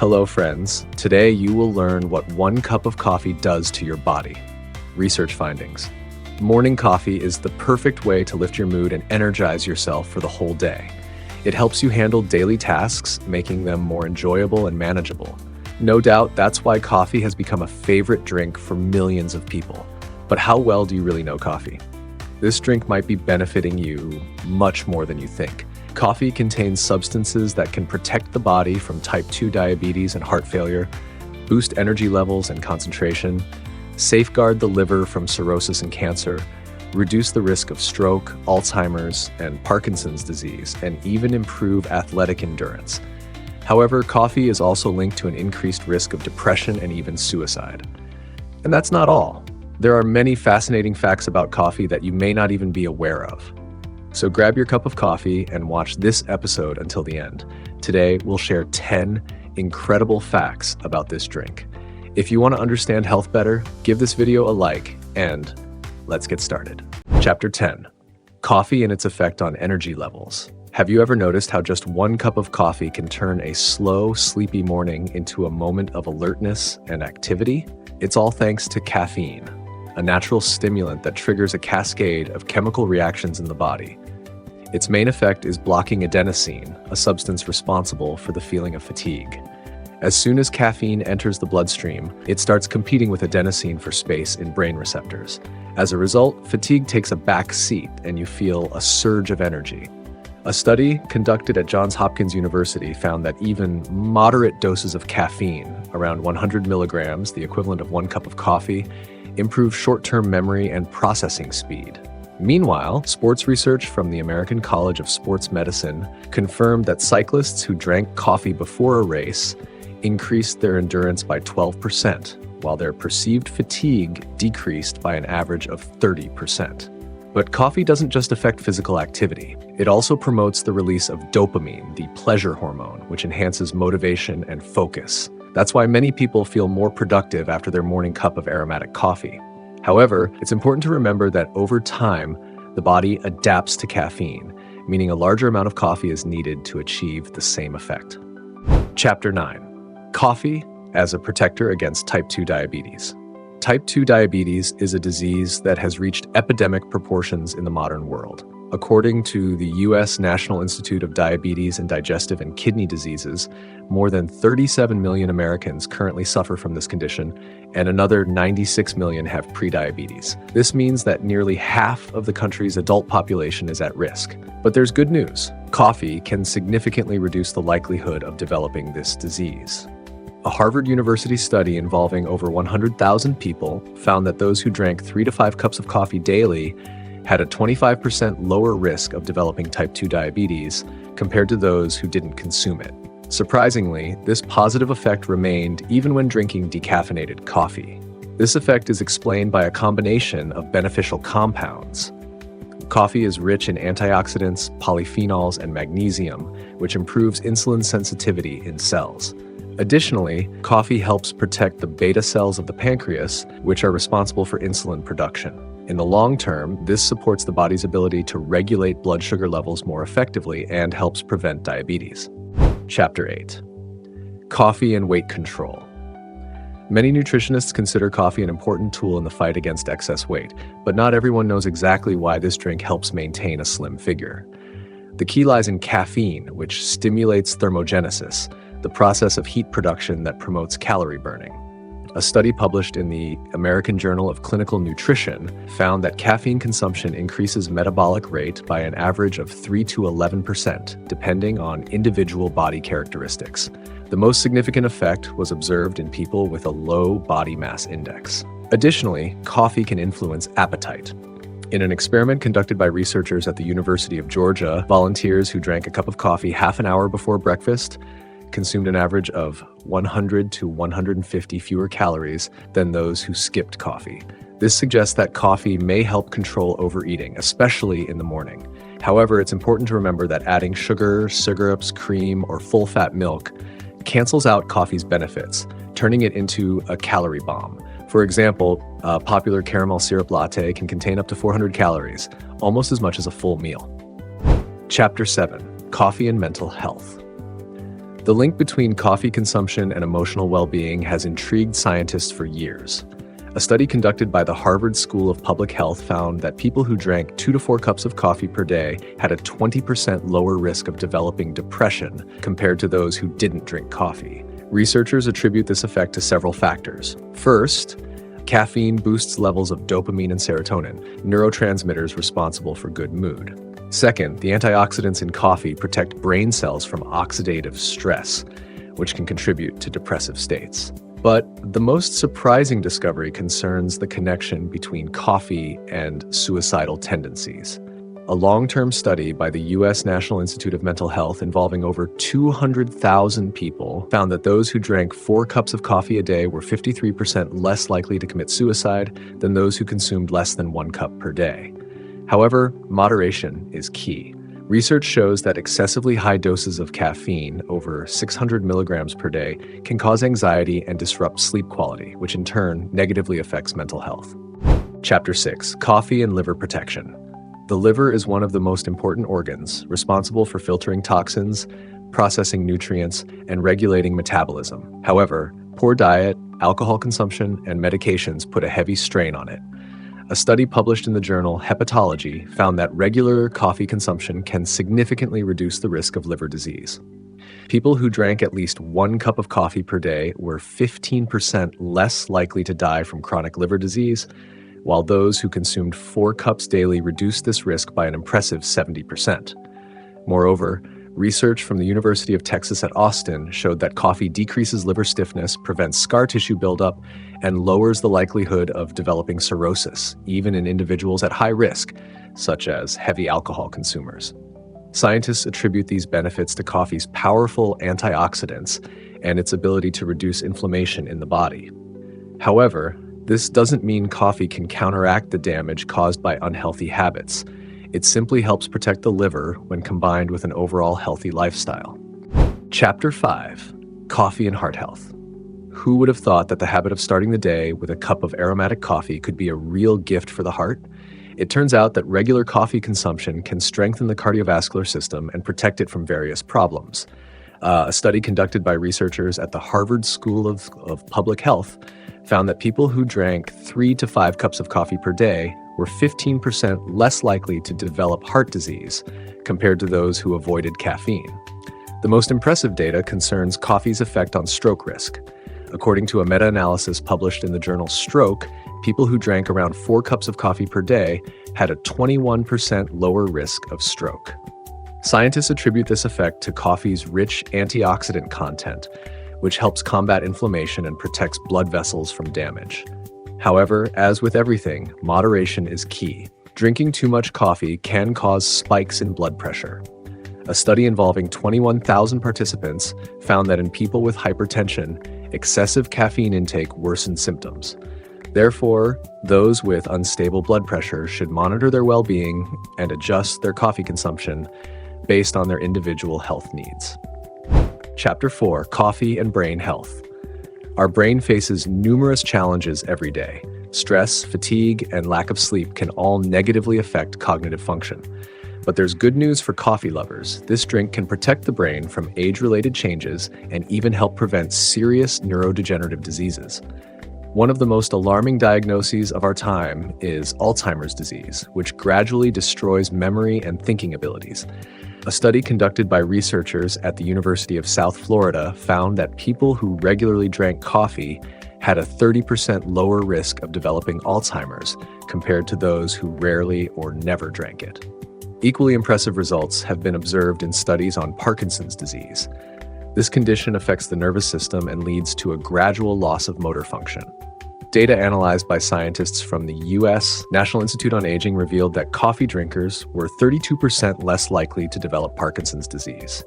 Hello friends, today you will learn what 1 cup of coffee does to your body. Research findings. Morning coffee is the perfect way to lift your mood and energize yourself for the whole day. It helps you handle daily tasks, making them more enjoyable and manageable. No doubt that's why coffee has become a favorite drink for millions of people. But how well do you really know coffee? This drink might be benefiting you much more than you think. Coffee contains substances that can protect the body from type 2 diabetes and heart failure, boost energy levels and concentration, safeguard the liver from cirrhosis and cancer, reduce the risk of stroke, Alzheimer's, and Parkinson's disease, and even improve athletic endurance. However, coffee is also linked to an increased risk of depression and even suicide. And that's not all. There are many fascinating facts about coffee that you may not even be aware of. So grab your cup of coffee and watch this episode until the end. Today, we'll share 10 incredible facts about this drink. If you want to understand health better, give this video a like, and let's get started. Chapter 10. Coffee and its effect on energy levels. Have you ever noticed how just 1 cup of coffee can turn a slow, sleepy morning into a moment of alertness and activity? It's all thanks to caffeine, a natural stimulant that triggers a cascade of chemical reactions in the body. Its main effect is blocking adenosine, a substance responsible for the feeling of fatigue. As soon as caffeine enters the bloodstream, it starts competing with adenosine for space in brain receptors. As a result, fatigue takes a back seat and you feel a surge of energy. A study conducted at Johns Hopkins University found that even moderate doses of caffeine, around 100 milligrams, the equivalent of 1 cup of coffee, improve short-term memory and processing speed. Meanwhile, sports research from the American College of Sports Medicine confirmed that cyclists who drank coffee before a race increased their endurance by 12%, while their perceived fatigue decreased by an average of 30%. But coffee doesn't just affect physical activity. It also promotes the release of dopamine, the pleasure hormone, which enhances motivation and focus. That's why many people feel more productive after their morning cup of aromatic coffee. However, it's important to remember that over time, the body adapts to caffeine, meaning a larger amount of coffee is needed to achieve the same effect. Chapter 9. Coffee as a protector against type 2 diabetes. Type 2 diabetes is a disease that has reached epidemic proportions in the modern world. According to the U.S. National Institute of Diabetes and Digestive and Kidney Diseases, more than 37 million Americans currently suffer from this condition, and another 96 million have prediabetes. This means that nearly half of the country's adult population is at risk. But there's good news. Coffee can significantly reduce the likelihood of developing this disease. A Harvard University study involving over 100,000 people found that those who drank 3 to 5 cups of coffee daily had a 25% lower risk of developing type 2 diabetes compared to those who didn't consume it. Surprisingly, this positive effect remained even when drinking decaffeinated coffee. This effect is explained by a combination of beneficial compounds. Coffee is rich in antioxidants, polyphenols, and magnesium, which improves insulin sensitivity in cells. Additionally, coffee helps protect the beta cells of the pancreas, which are responsible for insulin production. In the long term, this supports the body's ability to regulate blood sugar levels more effectively and helps prevent diabetes. Chapter 8. Coffee and weight control. Many nutritionists consider coffee an important tool in the fight against excess weight, but not everyone knows exactly why this drink helps maintain a slim figure. The key lies in caffeine, which stimulates thermogenesis, the process of heat production that promotes calorie burning. A study published in the American Journal of Clinical Nutrition found that caffeine consumption increases metabolic rate by an average of 3 to 11%, depending on individual body characteristics. The most significant effect was observed in people with a low body mass index. Additionally, coffee can influence appetite. In an experiment conducted by researchers at the University of Georgia, volunteers who drank a cup of coffee half an hour before breakfast consumed an average of 100 to 150 fewer calories than those who skipped coffee. This suggests that coffee may help control overeating, especially in the morning. However, it's important to remember that adding sugar, syrups, cream, or full-fat milk cancels out coffee's benefits, turning it into a calorie bomb. For example, a popular caramel syrup latte can contain up to 400 calories, almost as much as a full meal. Chapter 7. Coffee and Mental Health. The link between coffee consumption and emotional well-being has intrigued scientists for years. A study conducted by the Harvard School of Public Health found that people who drank 2 to 4 cups of coffee per day had a 20% lower risk of developing depression compared to those who didn't drink coffee. Researchers attribute this effect to several factors. First, caffeine boosts levels of dopamine and serotonin, neurotransmitters responsible for good mood. Second, the antioxidants in coffee protect brain cells from oxidative stress, which can contribute to depressive states. But the most surprising discovery concerns the connection between coffee and suicidal tendencies. A long-term study by the U.S. National Institute of Mental Health involving over 200,000 people found that those who drank 4 cups of coffee a day were 53% less likely to commit suicide than those who consumed less than 1 cup per day. However, moderation is key. Research shows that excessively high doses of caffeine, over 600 milligrams per day, can cause anxiety and disrupt sleep quality, which in turn negatively affects mental health. Chapter 6: Coffee and Liver Protection. The liver is one of the most important organs, responsible for filtering toxins, processing nutrients, and regulating metabolism. However, poor diet, alcohol consumption, and medications put a heavy strain on it. A study published in the journal Hepatology found that regular coffee consumption can significantly reduce the risk of liver disease. People who drank at least 1 cup of coffee per day were 15% less likely to die from chronic liver disease, while those who consumed 4 cups daily reduced this risk by an impressive 70%. Moreover, research from the University of Texas at Austin showed that coffee decreases liver stiffness, prevents scar tissue buildup, and lowers the likelihood of developing cirrhosis, even in individuals at high risk, such as heavy alcohol consumers. Scientists attribute these benefits to coffee's powerful antioxidants and its ability to reduce inflammation in the body. However, this doesn't mean coffee can counteract the damage caused by unhealthy habits. It simply helps protect the liver when combined with an overall healthy lifestyle. Chapter 5: Coffee and Heart Health. Who would have thought that the habit of starting the day with a cup of aromatic coffee could be a real gift for the heart? It turns out that regular coffee consumption can strengthen the cardiovascular system and protect it from various problems. A study conducted by researchers at the Harvard School of Public Health found that people who drank 3 to 5 cups of coffee per day were 15% less likely to develop heart disease compared to those who avoided caffeine. The most impressive data concerns coffee's effect on stroke risk. According to a meta-analysis published in the journal Stroke, people who drank around 4 cups of coffee per day had a 21% lower risk of stroke. Scientists attribute this effect to coffee's rich antioxidant content, which helps combat inflammation and protects blood vessels from damage. However, as with everything, moderation is key. Drinking too much coffee can cause spikes in blood pressure. A study involving 21,000 participants found that in people with hypertension, excessive caffeine intake worsened symptoms. Therefore, those with unstable blood pressure should monitor their well-being and adjust their coffee consumption based on their individual health needs. Chapter 4: Coffee and Brain Health. Our brain faces numerous challenges every day. Stress, fatigue, and lack of sleep can all negatively affect cognitive function. But there's good news for coffee lovers. This drink can protect the brain from age-related changes and even help prevent serious neurodegenerative diseases. One of the most alarming diagnoses of our time is Alzheimer's disease, which gradually destroys memory and thinking abilities. A study conducted by researchers at the University of South Florida found that people who regularly drank coffee had a 30% lower risk of developing Alzheimer's compared to those who rarely or never drank it. Equally impressive results have been observed in studies on Parkinson's disease. This condition affects the nervous system and leads to a gradual loss of motor function. Data analyzed by scientists from the U.S. National Institute on Aging revealed that coffee drinkers were 32% less likely to develop Parkinson's disease.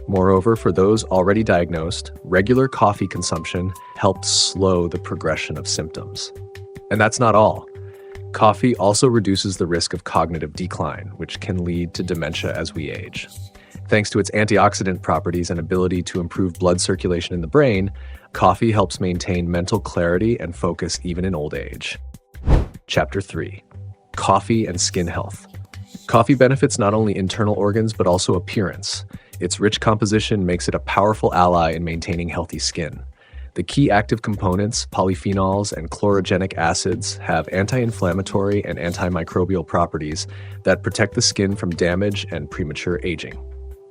Moreover, for those already diagnosed, regular coffee consumption helped slow the progression of symptoms. And that's not all. Coffee also reduces the risk of cognitive decline, which can lead to dementia as we age. Thanks to its antioxidant properties and ability to improve blood circulation in the brain, coffee helps maintain mental clarity and focus even in old age. Chapter 3: Coffee and Skin Health. Coffee benefits not only internal organs but also appearance. Its rich composition makes it a powerful ally in maintaining healthy skin. The key active components, polyphenols and chlorogenic acids, have anti-inflammatory and antimicrobial properties that protect the skin from damage and premature aging.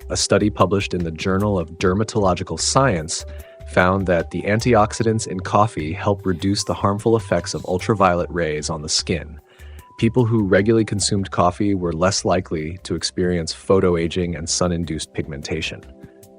A study published in the Journal of Dermatological Science found that the antioxidants in coffee help reduce the harmful effects of ultraviolet rays on the skin. People who regularly consumed coffee were less likely to experience photoaging and sun-induced pigmentation.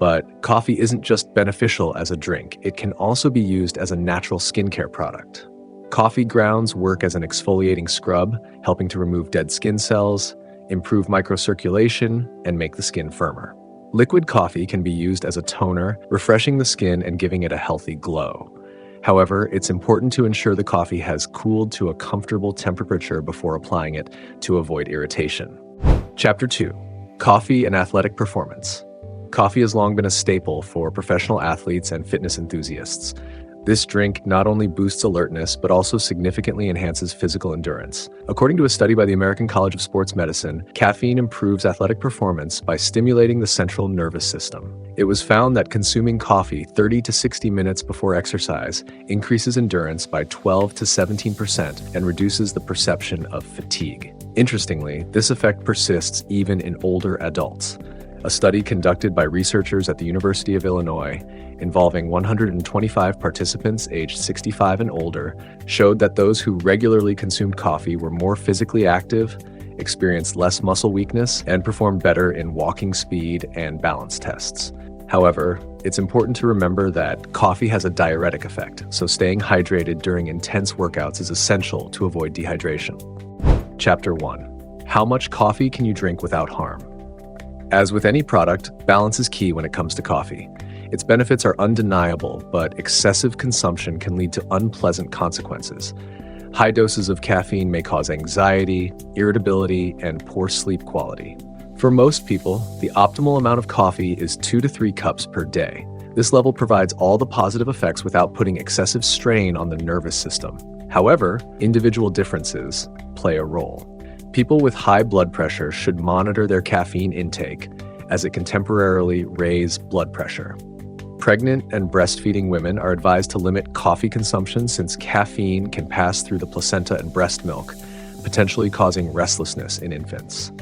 But coffee isn't just beneficial as a drink, it can also be used as a natural skincare product. Coffee grounds work as an exfoliating scrub, helping to remove dead skin cells, improve microcirculation, and make the skin firmer. Liquid coffee can be used as a toner, refreshing the skin and giving it a healthy glow. However, it's important to ensure the coffee has cooled to a comfortable temperature before applying it to avoid irritation. Chapter 2. Coffee and Athletic Performance. Coffee has long been a staple for professional athletes and fitness enthusiasts. This drink not only boosts alertness, but also significantly enhances physical endurance. According to a study by the American College of Sports Medicine, caffeine improves athletic performance by stimulating the central nervous system. It was found that consuming coffee 30 to 60 minutes before exercise increases endurance by 12 to 17% and reduces the perception of fatigue. Interestingly, this effect persists even in older adults. A study conducted by researchers at the University of Illinois, involving 125 participants aged 65 and older, showed that those who regularly consumed coffee were more physically active, experienced less muscle weakness, and performed better in walking speed and balance tests. However, it's important to remember that coffee has a diuretic effect, so staying hydrated during intense workouts is essential to avoid dehydration. Chapter 1. How much coffee can you drink without harm? As with any product, balance is key when it comes to coffee. Its benefits are undeniable, but excessive consumption can lead to unpleasant consequences. High doses of caffeine may cause anxiety, irritability, and poor sleep quality. For most people, the optimal amount of coffee is 2 to 3 cups per day. This level provides all the positive effects without putting excessive strain on the nervous system. However, individual differences play a role. People with high blood pressure should monitor their caffeine intake, as it can temporarily raise blood pressure. Pregnant and breastfeeding women are advised to limit coffee consumption since caffeine can pass through the placenta and breast milk, potentially causing restlessness in infants.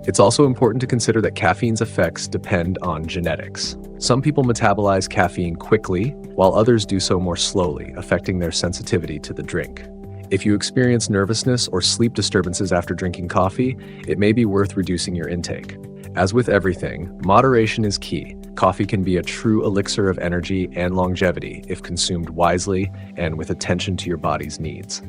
It's also important to consider that caffeine's effects depend on genetics. Some people metabolize caffeine quickly, while others do so more slowly, affecting their sensitivity to the drink. If you experience nervousness or sleep disturbances after drinking coffee, it may be worth reducing your intake. As with everything, moderation is key. Coffee can be a true elixir of energy and longevity if consumed wisely and with attention to your body's needs.